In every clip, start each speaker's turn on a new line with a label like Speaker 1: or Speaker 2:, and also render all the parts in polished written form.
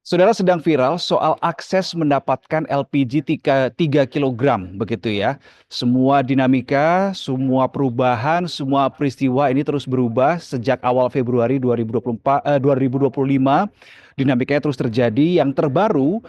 Speaker 1: Saudara sedang viral soal akses mendapatkan LPG 3 kilogram, begitu ya. Semua dinamika, semua perubahan, semua peristiwa ini terus berubah sejak awal Februari 2024, 2025. Dinamikanya terus terjadi. Yang terbaru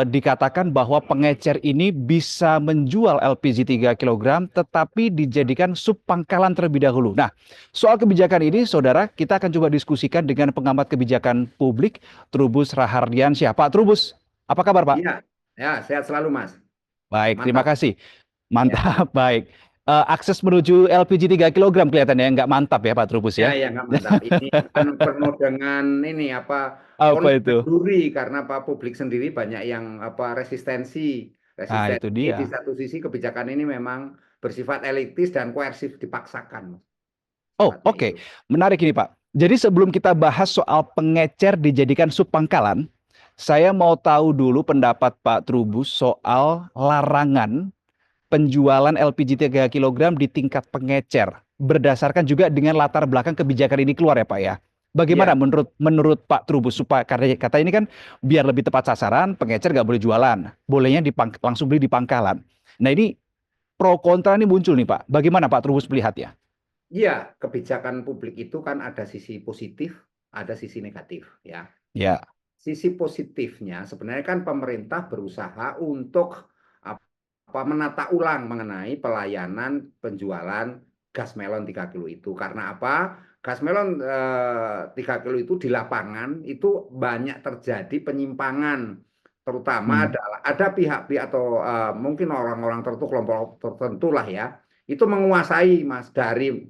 Speaker 1: dikatakan bahwa pengecer ini bisa menjual LPG 3 kilogram tetapi dijadikan sub pangkalan terlebih dahulu. Nah, soal kebijakan ini, saudara, kita akan coba diskusikan dengan pengamat kebijakan publik Trubus Rahardiansyah. Pak Trubus, apa kabar Pak?
Speaker 2: Iya, ya sehat selalu Mas.
Speaker 1: Baik, terima
Speaker 2: Mantap.
Speaker 1: kasih.
Speaker 2: Ya,
Speaker 1: Mantap, baik. Akses menuju LPG 3 kilogram kelihatannya nggak mantap ya Pak Trubus
Speaker 2: ya,
Speaker 1: ya.
Speaker 2: ya nggak mantap. Ini kan penuh dengan ini apa
Speaker 1: Apa
Speaker 2: konflik
Speaker 1: itu?
Speaker 2: duri karena Pak publik sendiri banyak yang apa resistensi,
Speaker 1: Nah, itu
Speaker 2: resistensi di
Speaker 1: dia.
Speaker 2: satu sisi kebijakan ini memang bersifat elitis dan koersif dipaksakan, Mas.
Speaker 1: Oh,
Speaker 2: Sifatnya
Speaker 1: oke.
Speaker 2: itu.
Speaker 1: Menarik ini Pak. Jadi sebelum kita bahas soal pengecer dijadikan sub pangkalan, saya mau tahu dulu pendapat Pak Trubus soal larangan penjualan LPG 3 kilogram di tingkat pengecer berdasarkan juga dengan latar belakang kebijakan ini keluar ya Pak ya. Bagaimana
Speaker 2: Iya,
Speaker 1: menurut menurut Pak Trubus supaya karena kata ini kan biar lebih tepat sasaran pengecer nggak boleh jualan, bolehnya langsung beli di pangkalan. Nah ini pro kontra ini muncul nih Pak. Bagaimana Pak Trubus melihatnya?
Speaker 2: iya, kebijakan publik itu kan ada sisi positif, ada sisi negatif, ya.
Speaker 1: Ya,
Speaker 2: Sisi positifnya sebenarnya kan pemerintah berusaha untuk apa menata ulang mengenai pelayanan penjualan gas melon 3 kilo itu. Karena apa? Gas melon 3 kilo itu di lapangan itu banyak terjadi penyimpangan. Terutama
Speaker 1: hmm.
Speaker 2: adalah ada pihak-pihak atau mungkin orang-orang tertentu, kelompok tertentu lah ya, itu menguasai Mas dari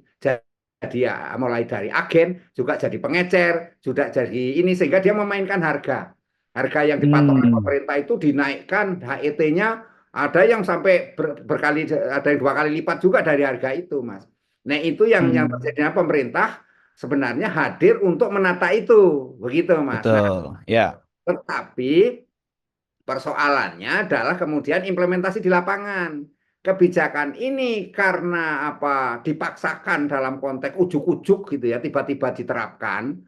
Speaker 2: dia mulai dari agen juga jadi pengecer, juga jadi ini sehingga dia memainkan harga. Harga yang dipatok oleh
Speaker 1: Hmm.
Speaker 2: pemerintah itu dinaikkan HET-nya ada yang sampai berkali ada yang 2 kali lipat juga dari harga itu, Mas. Nah, itu yang
Speaker 1: Hmm.
Speaker 2: terjadinya pemerintah sebenarnya hadir untuk menata itu, begitu, Mas. Nah,
Speaker 1: Betul. Ya.
Speaker 2: tetapi persoalannya adalah kemudian implementasi di lapangan. Kebijakan ini karena apa dipaksakan dalam konteks ujuk-ujuk gitu ya, tiba-tiba diterapkan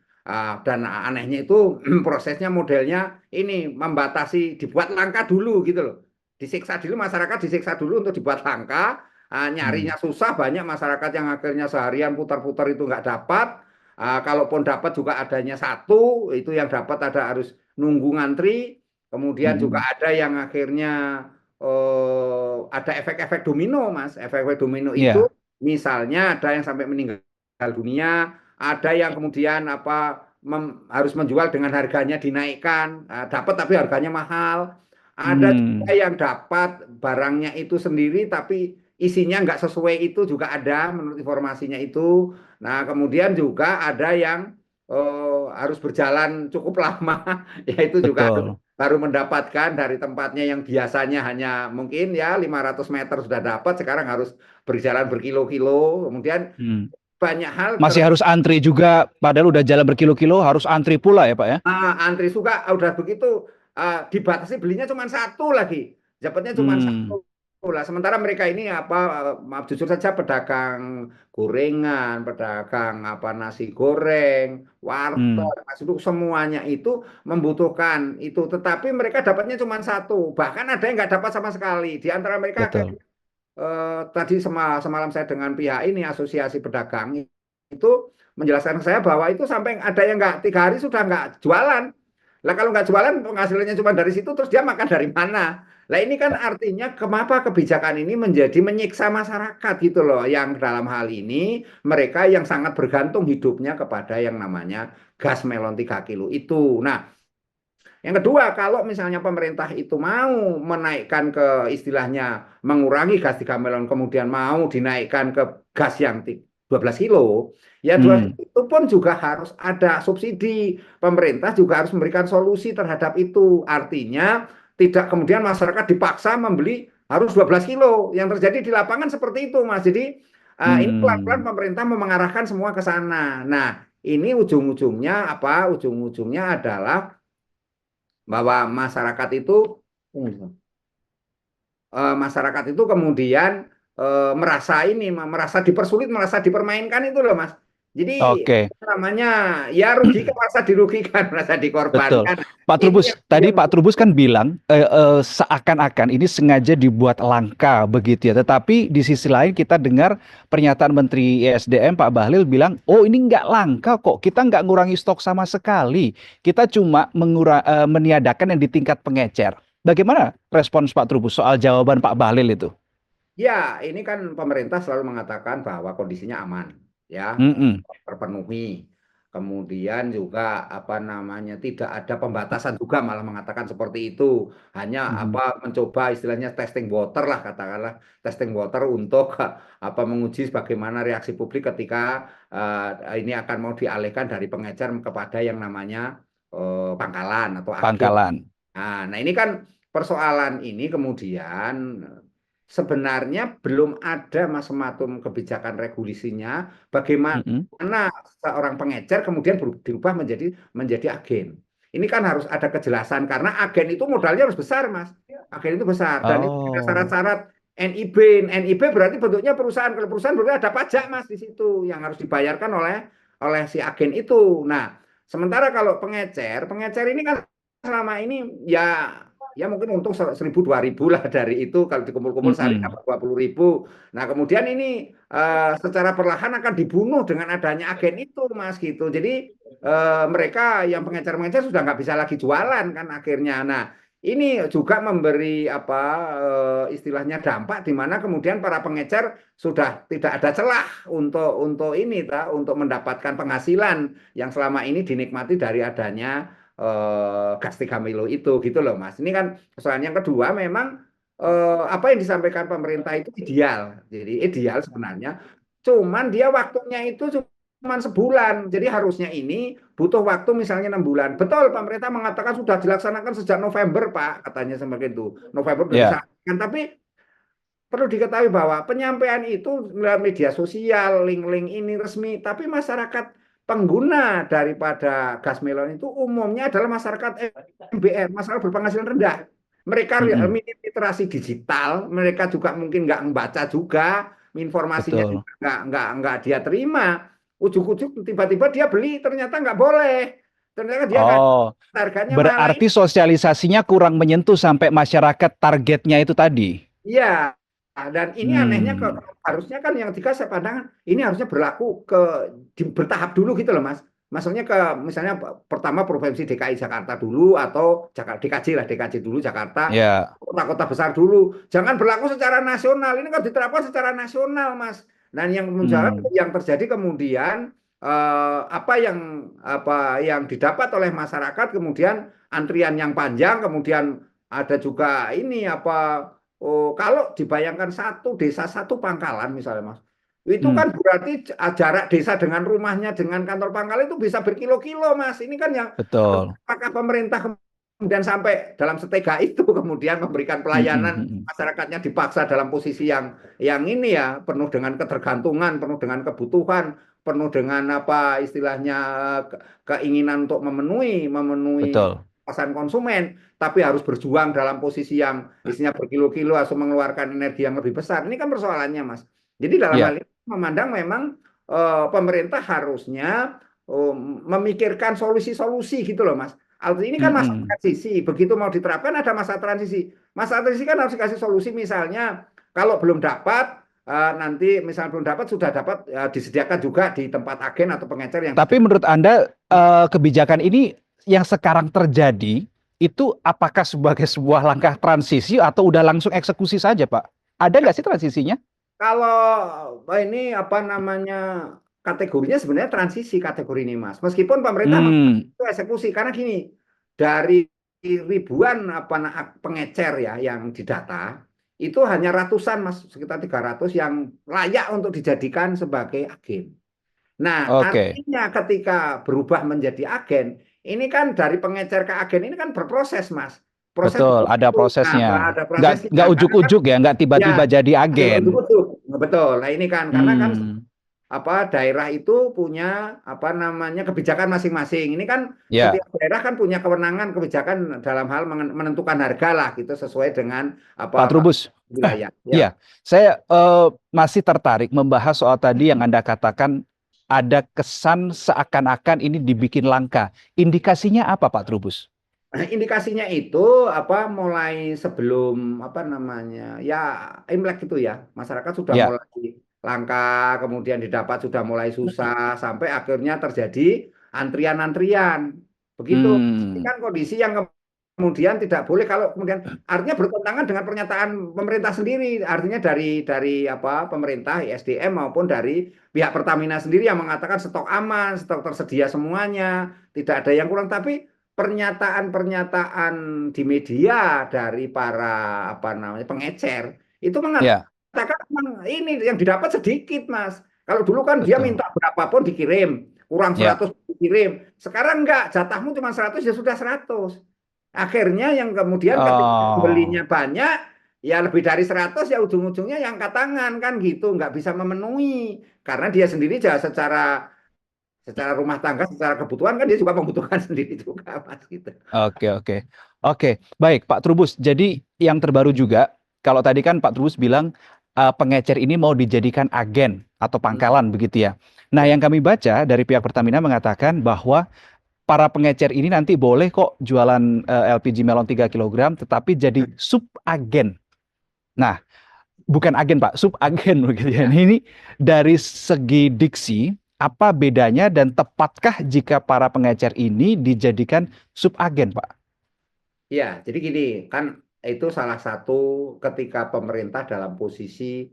Speaker 2: dan anehnya itu prosesnya modelnya ini membatasi dibuat langka dulu gitu loh. Disiksa dulu masyarakat disiksa dulu untuk dibuat langka,
Speaker 1: Hmm.
Speaker 2: nyarinya susah banyak masyarakat yang akhirnya seharian putar-putar itu nggak dapat. Kalaupun dapat juga adanya satu, itu yang dapat ada harus nunggu ngantri. Kemudian juga
Speaker 1: Hmm.
Speaker 2: ada yang akhirnya ada efek-efek domino, Mas. Efek-efek domino itu
Speaker 1: Ya.
Speaker 2: misalnya ada yang sampai meninggal dunia, ada yang kemudian apa harus menjual dengan harganya dinaikkan, dapat tapi harganya mahal. Ada juga
Speaker 1: Hmm.
Speaker 2: yang dapat barangnya itu sendiri tapi isinya nggak sesuai itu juga ada menurut informasinya itu. Nah, kemudian juga ada yang harus berjalan cukup lama, yaitu juga
Speaker 1: Betul.
Speaker 2: baru mendapatkan dari tempatnya yang biasanya hanya mungkin ya 500 meter sudah dapat, sekarang harus berjalan berkilo-kilo, kemudian
Speaker 1: Hmm.
Speaker 2: banyak hal
Speaker 1: Masih harus antri juga, padahal udah jalan berkilo-kilo, harus antri pula ya Pak ya?
Speaker 2: antri suka udah begitu dibatasi belinya cuma satu lagi, dapatnya cuma
Speaker 1: Hmm.
Speaker 2: satu lah. Sementara mereka ini apa maaf jujur saja pedagang gorengan, pedagang apa nasi goreng,
Speaker 1: Hmm.
Speaker 2: warteg, itu semuanya itu membutuhkan itu, tetapi mereka dapatnya cuma satu, bahkan ada yang nggak dapat sama sekali. Di antara mereka
Speaker 1: Betul.
Speaker 2: tadi semalam saya dengan pihak ini asosiasi pedagang itu menjelaskan ke saya bahwa itu sampai ada yang nggak 3 hari sudah nggak jualan. Lah kalau nggak jualan penghasilannya cuma dari situ terus dia makan dari mana? Lah ini kan artinya kenapa kebijakan ini menjadi menyiksa masyarakat gitu loh. Yang dalam hal ini mereka yang sangat bergantung hidupnya kepada yang namanya gas melon 3 kilo itu. Nah, yang kedua, kalau misalnya pemerintah itu mau menaikkan ke istilahnya mengurangi gas 3 melon, kemudian mau dinaikkan ke gas yang 12 kilo, ya 12
Speaker 1: Hmm.
Speaker 2: kilo itu pun juga harus ada subsidi. Pemerintah juga harus memberikan solusi terhadap itu. Artinya tidak kemudian masyarakat dipaksa membeli harus 12 kilo. Yang terjadi di lapangan seperti itu, Mas. Jadi ini pelan-pelan
Speaker 1: Hmm.
Speaker 2: pemerintah mau mengarahkan semua ke sana. Nah, ini ujung-ujungnya apa? Ujung-ujungnya adalah bahwa masyarakat itu kemudian merasa ini merasa dipersulit, merasa dipermainkan itu loh Mas. Jadi
Speaker 1: Oke.
Speaker 2: namanya ya rugikan, merasa dirugikan, merasa
Speaker 1: Betul.
Speaker 2: dikorbankan.
Speaker 1: Pak
Speaker 2: Ini
Speaker 1: Trubus, tadi
Speaker 2: yang
Speaker 1: Pak Trubus kan bilang seakan-akan ini sengaja dibuat langka begitu ya. Tetapi di sisi lain kita dengar pernyataan Menteri ESDM Pak Bahlil bilang, oh ini nggak langka kok, kita nggak ngurangi stok sama sekali. Kita cuma meniadakan yang di tingkat pengecer. Bagaimana respons Pak Trubus soal jawaban Pak Bahlil itu?
Speaker 2: ya, ini kan pemerintah selalu mengatakan bahwa kondisinya aman, ya,
Speaker 1: Mm-mm.
Speaker 2: terpenuhi. Kemudian juga apa namanya tidak ada pembatasan juga, malah mengatakan seperti itu. Hanya
Speaker 1: Mhm.
Speaker 2: apa mencoba istilahnya testing water lah, katakanlah testing water untuk apa menguji bagaimana reaksi publik ketika ini akan mau dialihkan dari pengecer kepada yang namanya pangkalan atau agen.
Speaker 1: Pangkalan.
Speaker 2: Nah, ini kan persoalan ini kemudian sebenarnya belum ada masematum kebijakan regulasinya
Speaker 1: Mm-mm.
Speaker 2: bagaimana seorang pengecer kemudian dirubah menjadi agen. Ini kan harus ada kejelasan karena agen itu modalnya harus besar, Mas. Agen itu besar dan itu ada
Speaker 1: Oh,
Speaker 2: syarat-syarat NIB. NIB berarti bentuknya perusahaan. Kalau perusahaan berarti ada pajak, Mas, di situ yang harus dibayarkan oleh si agen itu. Nah, sementara kalau pengecer, pengecer ini kan selama ini ya mungkin untung 1.000 2.000 lah dari itu kalau dikumpul-kumpul sehari
Speaker 1: mm-mm.
Speaker 2: dapat 20.000. Nah kemudian ini secara perlahan akan dibunuh dengan adanya agen itu, Mas, gitu. Jadi mereka yang pengecer-pengecer sudah nggak bisa lagi jualan kan akhirnya. Nah ini juga memberi apa istilahnya dampak di mana kemudian para pengecer sudah tidak ada celah untuk ini untuk mendapatkan penghasilan yang selama ini dinikmati dari adanya gas 3 Milo itu gitu loh, Mas. Ini kan persoalan yang kedua memang apa yang disampaikan pemerintah itu ideal. Jadi ideal sebenarnya. Cuman dia waktunya itu cuma sebulan. Jadi harusnya ini butuh waktu misalnya 6 bulan. Betul, pemerintah mengatakan sudah dilaksanakan sejak November, Pak, katanya seperti itu. November sudah
Speaker 1: Ya,
Speaker 2: disahkan. Tapi perlu diketahui bahwa penyampaian itu melalui media sosial, link-link ini resmi, tapi masyarakat pengguna daripada gas melon itu umumnya adalah masyarakat MBR, masyarakat berpenghasilan rendah. Mereka
Speaker 1: mm-mm.
Speaker 2: minim literasi digital, mereka juga mungkin nggak membaca juga, informasinya
Speaker 1: Betul.
Speaker 2: juga nggak dia terima. Ujuk-ujuk tiba-tiba dia beli, ternyata nggak boleh. Ternyata dia nggak
Speaker 1: Oh,
Speaker 2: harganya malah
Speaker 1: berarti sosialisasinya kurang menyentuh sampai masyarakat targetnya itu tadi.
Speaker 2: iya, dan ini anehnya
Speaker 1: Hmm,
Speaker 2: harusnya kan yang tiga saya pandang ini harusnya berlaku bertahap dulu gitu loh, Mas. Maksudnya misalnya pertama provinsi DKI Jakarta dulu atau DKJ lah, DKJ dulu Jakarta,
Speaker 1: ya,
Speaker 2: kota-kota besar dulu. Jangan berlaku secara nasional. Ini kan diterapkan secara nasional, Mas. Dan
Speaker 1: hmm,
Speaker 2: yang terjadi kemudian apa yang didapat oleh masyarakat kemudian antrian yang panjang, kemudian ada juga ini apa. Oh, kalau dibayangkan satu desa satu pangkalan misalnya, Mas, itu
Speaker 1: hmm,
Speaker 2: kan berarti jarak desa dengan rumahnya dengan kantor pangkal itu bisa berkilo-kilo, Mas. Ini kan yang
Speaker 1: betul.
Speaker 2: apakah pemerintah kemudian sampai dalam setega itu kemudian memberikan
Speaker 1: Hmm, hmm,
Speaker 2: pelayanan
Speaker 1: hmm.
Speaker 2: masyarakatnya dipaksa dalam posisi yang ini ya penuh dengan ketergantungan, penuh dengan kebutuhan, penuh dengan apa istilahnya keinginan untuk memenuhi
Speaker 1: Betul.
Speaker 2: pasan konsumen, tapi harus berjuang dalam posisi yang isinya berkilo-kilo atau mengeluarkan energi yang lebih besar. Ini kan persoalannya, Mas. Jadi dalam hal
Speaker 1: Ya.
Speaker 2: ini memandang memang pemerintah harusnya memikirkan solusi-solusi gitu loh, Mas. Ini kan
Speaker 1: Hmm,
Speaker 2: masa
Speaker 1: hmm.
Speaker 2: transisi, begitu mau diterapkan ada masa transisi. Masa transisi kan harus dikasih solusi misalnya kalau belum dapat nanti misal belum dapat sudah dapat disediakan juga di tempat agen atau pengecer yang
Speaker 1: Tapi
Speaker 2: sudah.
Speaker 1: menurut Anda kebijakan ini yang sekarang terjadi itu apakah sebagai sebuah langkah transisi atau udah langsung eksekusi saja, Pak? Ada nggak sih transisinya?
Speaker 2: Kalau ini apa namanya kategorinya sebenarnya transisi kategori ini, Mas. Meskipun pemerintah
Speaker 1: Hmm,
Speaker 2: itu eksekusi karena gini, dari ribuan pengecer ya yang didata itu hanya ratusan, Mas, sekitar 300 yang layak untuk dijadikan sebagai agen. Nah,
Speaker 1: oke.
Speaker 2: artinya ketika berubah menjadi agen, ini kan dari pengecer ke agen ini kan berproses, Mas. Proses
Speaker 1: Betul,
Speaker 2: itu
Speaker 1: ada prosesnya.
Speaker 2: ada prosesnya
Speaker 1: Nggak
Speaker 2: karena kan
Speaker 1: ujuk-ujuk ya, nggak
Speaker 2: ya
Speaker 1: tiba-tiba jadi
Speaker 2: ada
Speaker 1: agen.
Speaker 2: ujuk-ujuk. Betul. Nah, ini kan karena kan
Speaker 1: Hmm,
Speaker 2: apa daerah itu punya apa namanya kebijakan masing-masing. Ini kan
Speaker 1: ya,
Speaker 2: setiap daerah kan punya kewenangan kebijakan dalam hal menentukan harga lah gitu sesuai dengan apa
Speaker 1: Pak Trubus.
Speaker 2: wilayah. Ya.
Speaker 1: Iya, saya masih tertarik membahas soal tadi yang Anda katakan ada kesan seakan-akan ini dibikin langka. Indikasinya apa Pak Trubus?
Speaker 2: Nah, indikasinya itu apa mulai sebelum apa namanya ya Imlek itu ya masyarakat sudah
Speaker 1: Ya.
Speaker 2: mulai langka kemudian didapat sudah mulai susah sampai akhirnya terjadi antrian-antrian begitu. Ini
Speaker 1: Hmm,
Speaker 2: kan kondisi yang kemudian tidak boleh kalau kemudian artinya bertentangan dengan pernyataan pemerintah sendiri artinya dari apa pemerintah ISDM maupun dari pihak Pertamina sendiri yang mengatakan stok aman stok tersedia semuanya tidak ada yang kurang tapi pernyataan-pernyataan di media dari para apa namanya pengecer itu
Speaker 1: ya,
Speaker 2: mengatakan memang ini yang didapat sedikit Mas. Kalau dulu kan dia
Speaker 1: betul.
Speaker 2: minta berapapun dikirim, kurang
Speaker 1: Ya.
Speaker 2: 100 dikirim. Sekarang enggak, jatahmu cuma 100 ya sudah 100. Akhirnya yang kemudian ketika
Speaker 1: Oh,
Speaker 2: belinya banyak ya lebih dari 100 ya ujung-ujungnya yang angkat tangan kan gitu, nggak bisa memenuhi karena dia sendiri secara rumah tangga, secara kebutuhan kan dia juga membutuhkan sendiri juga, Mas gitu.
Speaker 1: oke, oke. Oke, baik Pak Trubus. Jadi yang terbaru juga, kalau tadi kan Pak Trubus bilang pengecer ini mau dijadikan agen atau
Speaker 2: Hmm,
Speaker 1: pangkalan begitu ya. Nah,
Speaker 2: ya,
Speaker 1: yang kami baca dari pihak Pertamina mengatakan bahwa para pengecer ini nanti boleh kok jualan LPG melon 3 kilogram, tetapi jadi sub agen. Nah, bukan agen Pak, sub agen begitu ya.
Speaker 2: ya,
Speaker 1: Ini dari segi diksi, apa bedanya dan tepatkah jika para pengecer ini dijadikan sub agen Pak?
Speaker 2: ya. Jadi gini, kan itu salah satu ketika pemerintah dalam posisi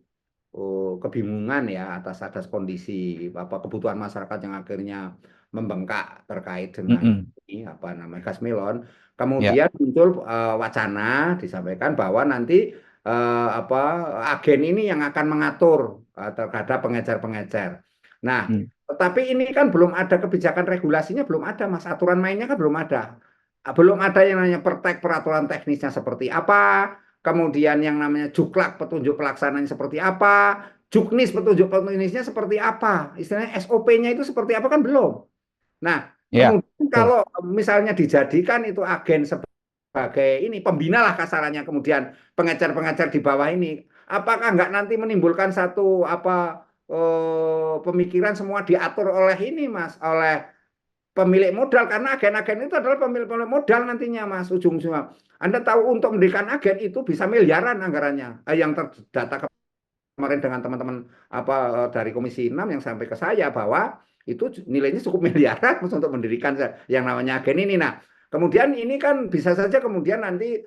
Speaker 2: kebingungan ya atas kondisi apa kebutuhan masyarakat yang akhirnya membengkak terkait dengan
Speaker 1: Mm-mm.
Speaker 2: ini apa namanya gas melon.
Speaker 1: Ya.
Speaker 2: Kemudian muncul wacana disampaikan bahwa nanti apa agen ini yang akan mengatur terhadap pengecer-pengecer. Nah,
Speaker 1: Hmm.
Speaker 2: tetapi ini kan belum ada kebijakan regulasinya belum ada, Mas. Aturan mainnya kan belum ada. Belum ada yang namanya peraturan teknisnya seperti apa, kemudian yang namanya juklak petunjuk pelaksanaannya seperti apa, juknis petunjuk teknisnya seperti apa, istilahnya SOP-nya itu seperti apa kan belum. Nah,
Speaker 1: Ya,
Speaker 2: kemudian
Speaker 1: betul.
Speaker 2: kalau misalnya dijadikan itu agen sebagai ini pembina lah kasarannya, kemudian pengecer-pengecer di bawah ini, apakah nggak nanti menimbulkan satu apa pemikiran semua diatur oleh ini, Mas, oleh pemilik modal karena agen-agen itu adalah pemilik modal nantinya Mas ujung-ujungnya. Anda tahu untuk mendirikan agen itu bisa miliaran anggarannya. Yang terdata kemarin dengan teman-teman apa dari Komisi 6 yang sampai ke saya bahwa itu nilainya cukup miliaran untuk mendirikan yang namanya agen ini. Nah, kemudian ini kan bisa saja kemudian nanti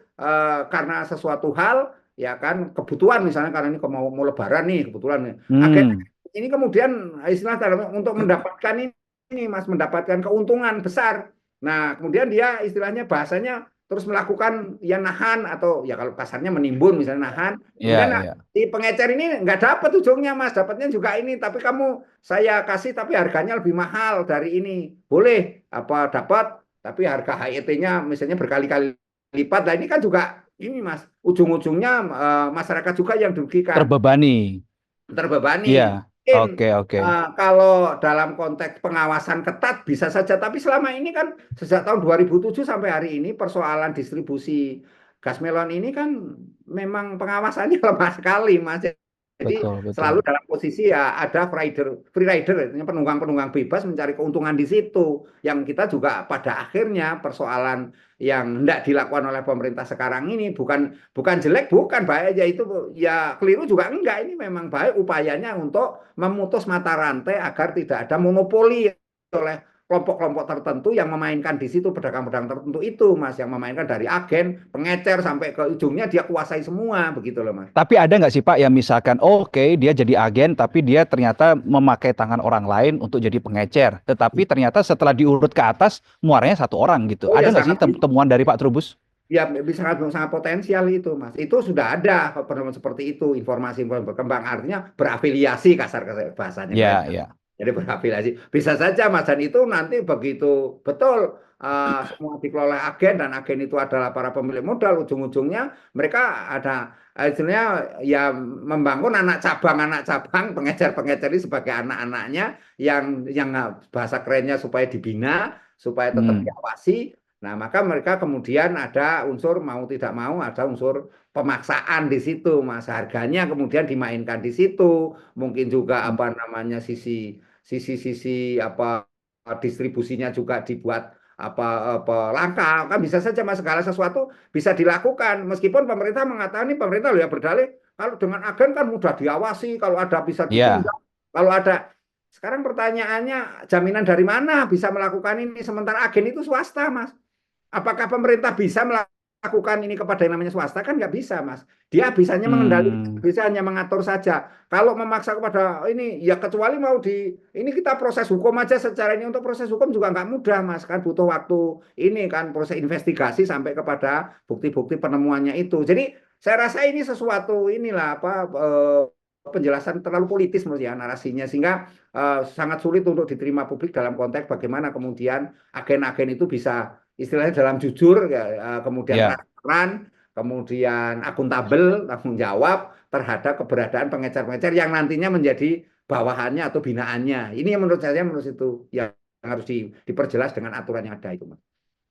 Speaker 2: karena sesuatu hal ya kan kebutuhan misalnya karena ini mau lebaran nih kebetulan agen
Speaker 1: Hmm.
Speaker 2: ini kemudian istilah dalam untuk mendapatkan ini Mas mendapatkan keuntungan besar. Nah, kemudian dia istilahnya bahasanya terus melakukan ya nahan atau ya kalau kasarnya menimbun misalnya nahan. Kemudian
Speaker 1: Ya, ya.
Speaker 2: si pengecer ini nggak dapat ujungnya Mas, dapatnya juga ini, tapi kamu saya kasih tapi harganya lebih mahal dari ini. Boleh apa dapat tapi harga HET-nya misalnya berkali-kali lipat. Nah, ini kan juga ini Mas, ujung-ujungnya masyarakat juga yang dirugikan
Speaker 1: Terbebani.
Speaker 2: terbebani.
Speaker 1: Ya.
Speaker 2: Mungkin
Speaker 1: Oke, oke.
Speaker 2: kalau dalam konteks pengawasan ketat bisa saja, tapi selama ini kan sejak tahun 2007 sampai hari ini persoalan distribusi gas melon ini kan memang pengawasannya lemah sekali, Mas. Jadi
Speaker 1: Betul,
Speaker 2: selalu
Speaker 1: betul.
Speaker 2: dalam posisi ya ada free rider, artinya penunggang-penunggang bebas mencari keuntungan di situ. Yang kita juga pada akhirnya persoalan yang hendak dilakukan oleh pemerintah sekarang ini bukan jelek, bukan baik aja itu ya keliru juga enggak. Ini memang baik upayanya untuk memutus mata rantai agar tidak ada monopoli oleh kelompok-kelompok tertentu yang memainkan di situ pedagang-pedagang tertentu itu, Mas, yang memainkan dari agen, pengecer sampai ke ujungnya dia kuasai semua, begitu loh, Mas.
Speaker 1: Tapi ada nggak sih Pak yang misalkan, oh, oke, dia jadi agen, tapi dia ternyata memakai tangan orang lain untuk jadi pengecer. Tetapi ternyata setelah diurut ke atas, muaranya satu orang gitu.
Speaker 2: Oh ya
Speaker 1: Ada nggak sih
Speaker 2: sangat
Speaker 1: temuan dari Pak Trubus?
Speaker 2: ya sangat sangat potensial itu, Mas. Itu sudah ada penemuan seperti itu, informasi-informasi berkembang artinya berafiliasi kasar bahasanya keren.
Speaker 1: Ya, ya.
Speaker 2: Jadi berafiliasi. Bisa saja Mas dan itu nanti begitu betul semua dikelola agen dan agen itu adalah para pemilik modal ujung-ujungnya mereka ada istilahnya ya membangun anak cabang pengecer-pengecer ini sebagai anak-anaknya yang bahasa kerennya supaya dibina, supaya tetap
Speaker 1: Hmm.
Speaker 2: diawasi. Nah, maka mereka kemudian ada unsur mau tidak mau ada unsur pemaksaan di situ, Mas. Harganya kemudian dimainkan di situ. Mungkin juga apa namanya sisi sisi-sisi apa distribusinya juga dibuat apa langka, kan bisa saja Mas, segala sesuatu bisa dilakukan meskipun pemerintah mengatakan, ini pemerintah loh ya berdalih kalau dengan agen kan mudah diawasi, kalau ada bisa
Speaker 1: Ya.
Speaker 2: ditindak, kalau ada. Sekarang pertanyaannya, jaminan dari mana bisa melakukan ini sementara agen itu swasta, Mas? Apakah pemerintah bisa melakukan ini kepada yang namanya swasta? Kan nggak bisa, Mas. Dia bisanya mengendalikan,
Speaker 1: Hmm.
Speaker 2: bisa hanya mengatur saja. Kalau memaksa kepada ini, ya kecuali mau ini kita proses hukum aja secara ini, untuk proses hukum juga nggak mudah, Mas. Kan butuh waktu ini kan proses investigasi sampai kepada bukti-bukti penemuannya itu. Jadi saya rasa ini sesuatu inilah apa penjelasan terlalu politis menurut ya narasinya, sehingga sangat sulit untuk diterima publik dalam konteks bagaimana kemudian agen-agen itu bisa istilahnya dalam jujur, ya, kemudian
Speaker 1: Ya.
Speaker 2: transparan, kemudian akuntabel, tanggung jawab terhadap keberadaan pengecer-pengecer yang nantinya menjadi bawahannya atau binaannya. Ini yang menurut saya menurut itu yang harus diperjelas dengan aturan yang ada itu, Mas.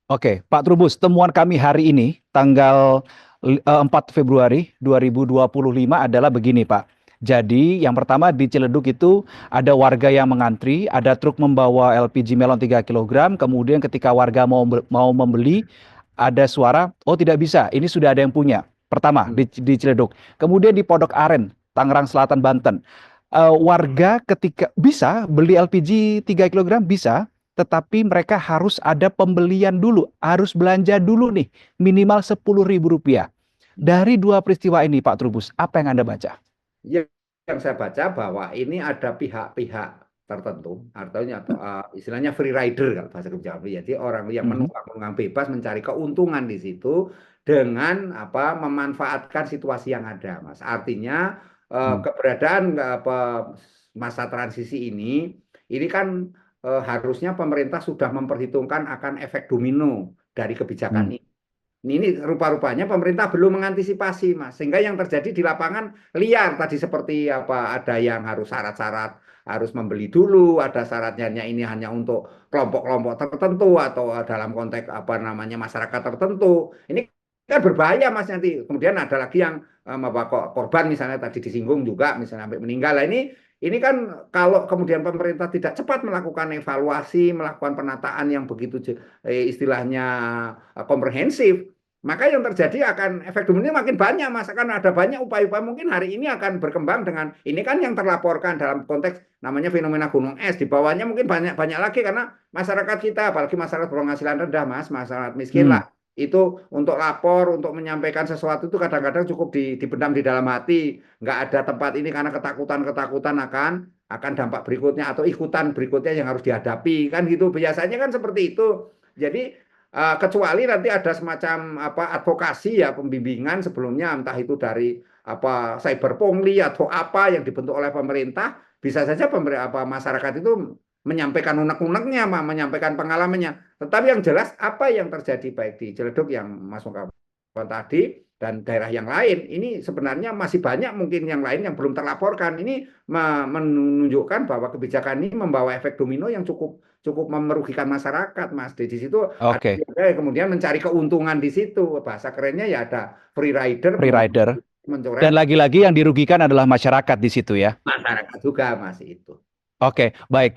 Speaker 1: Oke, Pak Trubus, temuan kami hari ini tanggal 4 Februari 2025 adalah begini, Pak. Jadi, yang pertama di Ciledug itu ada warga yang mengantri, ada truk membawa LPG melon 3 kilogram, kemudian ketika warga mau membeli, ada suara, oh tidak bisa, ini sudah ada yang punya. Pertama, di Ciledug. Kemudian di Pondok Aren, Tangerang Selatan, Banten. Warga ketika bisa beli LPG 3 kilogram bisa, tetapi mereka harus ada pembelian dulu, harus belanja dulu nih, minimal Rp10.000. Dari dua peristiwa ini, Pak Trubus, apa yang Anda baca?
Speaker 2: Yang saya baca bahwa ini ada pihak-pihak tertentu, artinya istilahnya free rider kalau bahasa kebijakan. Jadi orang yang
Speaker 1: Mhm.
Speaker 2: menunggang bebas mencari keuntungan di situ dengan apa memanfaatkan situasi yang ada, Mas. Artinya
Speaker 1: Hmm.
Speaker 2: keberadaan apa masa transisi ini kan harusnya pemerintah sudah memperhitungkan akan efek domino dari kebijakan
Speaker 1: Hmm.
Speaker 2: ini. Ini rupa-rupanya pemerintah belum mengantisipasi, Mas. Sehingga yang terjadi di lapangan liar tadi, seperti apa, ada yang harus syarat-syarat harus membeli dulu, ada syaratnya ini hanya untuk kelompok-kelompok tertentu atau dalam konteks apa namanya masyarakat tertentu. Ini kan berbahaya, Mas, nanti. Kemudian ada lagi yang membawa korban misalnya tadi disinggung juga misalnya sampai meninggal. Nah, ini kan kalau kemudian pemerintah tidak cepat melakukan evaluasi, melakukan penataan yang begitu istilahnya komprehensif, maka yang terjadi akan efek domino makin banyak, Mas. Akan ada banyak upaya-upaya, mungkin hari ini akan berkembang dengan ini kan yang terlaporkan dalam konteks namanya fenomena gunung es. Di bawahnya mungkin banyak lagi karena masyarakat kita, apalagi masyarakat berpenghasilan rendah, Mas, masyarakat miskin
Speaker 1: Hmm.
Speaker 2: lah, itu untuk lapor, untuk menyampaikan sesuatu itu kadang-kadang cukup dipendam di dalam hati, nggak ada tempat ini karena ketakutan akan dampak berikutnya atau ikutan berikutnya yang harus dihadapi, kan gitu biasanya kan seperti itu. Jadi kecuali nanti ada semacam apa advokasi ya, pembimbingan sebelumnya, entah itu dari apa cyberpungli atau apa yang dibentuk oleh pemerintah, bisa saja masyarakat itu menyampaikan unek-uneknya, menyampaikan pengalamannya. Tetapi yang jelas apa yang terjadi baik di Ciledug yang Mas Ungkapkan tadi dan daerah yang lain, ini sebenarnya masih banyak mungkin yang lain yang belum terlaporkan. Ini menunjukkan bahwa kebijakan ini membawa efek domino yang cukup cukup merugikan masyarakat, Mas. Di situ ada
Speaker 1: Oke,
Speaker 2: yang kemudian mencari keuntungan di situ. Bahasa kerennya ya ada free rider
Speaker 1: free rider. Dan
Speaker 2: mencoret
Speaker 1: lagi-lagi yang dirugikan adalah masyarakat di situ ya.
Speaker 2: masyarakat juga, Mas, itu.
Speaker 1: Oke, baik.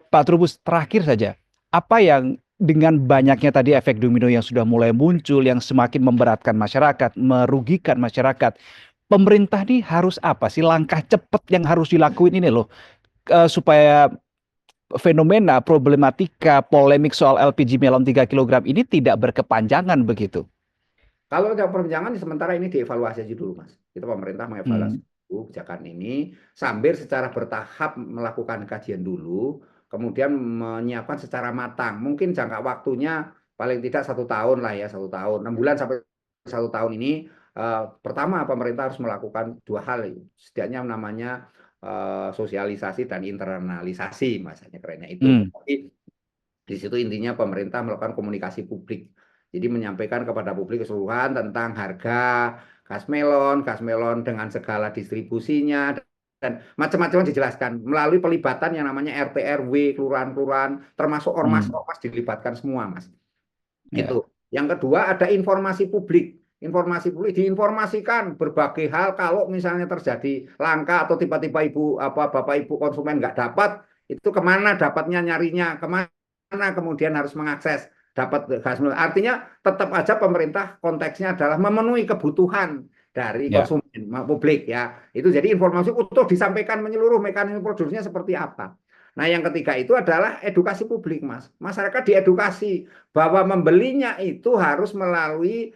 Speaker 1: Pak Trubus, terakhir saja. Apa yang dengan banyaknya tadi efek domino yang sudah mulai muncul, yang semakin memberatkan masyarakat, merugikan masyarakat, pemerintah nih harus apa sih langkah cepat yang harus dilakuin ini loh, supaya fenomena, problematika, polemik soal LPG melon 3 kilogram ini tidak berkepanjangan begitu.
Speaker 2: Kalau ada perbincangan sementara ini dievaluasi aja dulu, Mas. Kita pemerintah mengevaluasi
Speaker 1: Hmm.
Speaker 2: dulu kebijakan ini sambil secara bertahap melakukan kajian dulu, kemudian menyiapkan secara matang. Mungkin jangka waktunya paling tidak 1 tahun lah ya, 1 tahun, 6 bulan sampai 1 tahun ini. Pertama, pemerintah harus melakukan dua hal, setidaknya namanya sosialisasi dan internalisasi, masanya kerennya itu.
Speaker 1: Hmm.
Speaker 2: Jadi di situ intinya pemerintah melakukan komunikasi publik. Jadi menyampaikan kepada publik keseluruhan tentang harga gas melon dengan segala distribusinya dan macam-macam dijelaskan melalui pelibatan yang namanya RT RW, kelurahan-kelurahan, termasuk
Speaker 1: Hmm.
Speaker 2: ormas-ormas dilibatkan semua, Mas.
Speaker 1: Ya.
Speaker 2: Itu. Yang kedua ada informasi publik. Informasi publik diinformasikan berbagai hal kalau misalnya terjadi langka atau tiba-tiba ibu apa bapak ibu konsumen nggak dapat, itu kemana dapatnya, nyarinya kemana, kemudian harus mengakses dapat gas. Artinya tetap aja pemerintah konteksnya adalah memenuhi kebutuhan dari
Speaker 1: Ya.
Speaker 2: konsumen publik ya. Itu jadi informasi utuh disampaikan menyeluruh, mekanisme produksinya seperti apa. Nah, yang ketiga itu adalah edukasi publik, Mas. Masyarakat diedukasi bahwa membelinya itu harus melalui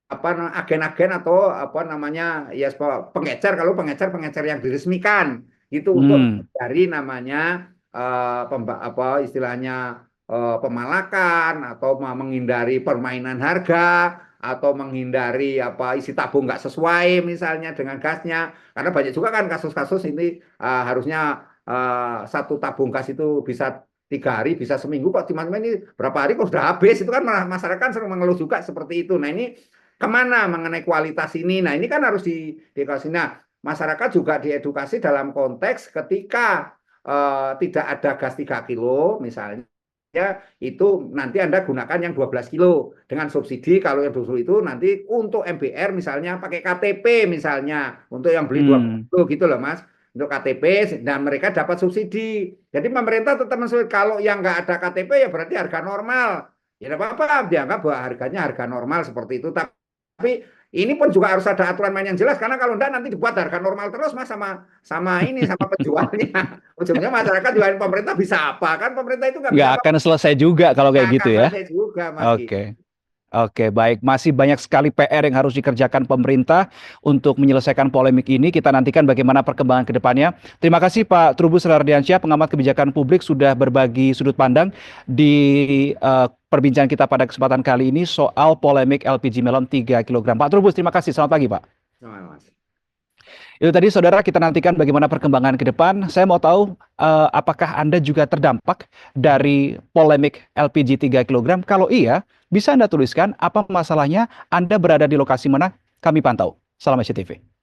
Speaker 2: apa agen-agen atau apa namanya ya pengecer, kalau pengecer yang diresmikan itu untuk
Speaker 1: Hmm.
Speaker 2: dari namanya apa istilahnya pemalakan atau menghindari permainan harga atau menghindari apa isi tabung nggak sesuai misalnya dengan gasnya, karena banyak juga kan kasus-kasus ini harusnya satu tabung gas itu bisa 3 hari, bisa seminggu, kok tiba-tiba ini berapa hari kok sudah habis, itu kan masyarakat sering mengeluh juga seperti itu. Nah ini kemana mengenai kualitas ini? Nah ini kan harus diedukasi. Nah masyarakat juga diedukasi dalam konteks ketika tidak ada gas 3 kilo misalnya, ya itu nanti Anda gunakan yang 12 kilo dengan subsidi. Kalau yang 20 itu nanti untuk MBR misalnya pakai KTP misalnya, untuk yang beli 20
Speaker 1: Hmm.
Speaker 2: kilo gitu loh Mas, untuk KTP, dan mereka dapat subsidi. Jadi pemerintah tetap mensulit. Kalau yang nggak ada KTP ya berarti harga normal. Ya tidak apa-apa, dianggap bahwa harganya harga normal seperti itu. Tapi ini pun juga harus ada aturan main yang jelas, karena kalau enggak nanti dibuat harga normal terus Mas, sama penjualnya. Ujungnya masyarakat jualin pemerintah bisa apa? Kan pemerintah itu nggak bisa
Speaker 1: Nggak
Speaker 2: apa-apa.
Speaker 1: akan selesai juga kalau
Speaker 2: Nggak
Speaker 1: kayak
Speaker 2: akan
Speaker 1: gitu ya.
Speaker 2: selesai juga Mas Ki.
Speaker 1: Oke. Oke, baik. Masih banyak sekali PR yang harus dikerjakan pemerintah untuk menyelesaikan polemik ini. Kita nantikan bagaimana perkembangan ke depannya. Terima kasih Pak Trubus Rardiansyah, pengamat kebijakan publik, sudah berbagi sudut pandang di perbincangan kita pada kesempatan kali ini soal polemik LPG Melon 3 kilogram. Pak Trubus, terima kasih. Selamat pagi, Pak.
Speaker 2: Sama, Mas.
Speaker 1: Itu tadi saudara, kita nantikan bagaimana perkembangan ke depan. Saya mau tahu apakah Anda juga terdampak dari polemik LPG 3 kilogram? Kalau iya, bisa Anda tuliskan apa masalahnya, Anda berada di lokasi mana, kami pantau. Salam SCTV.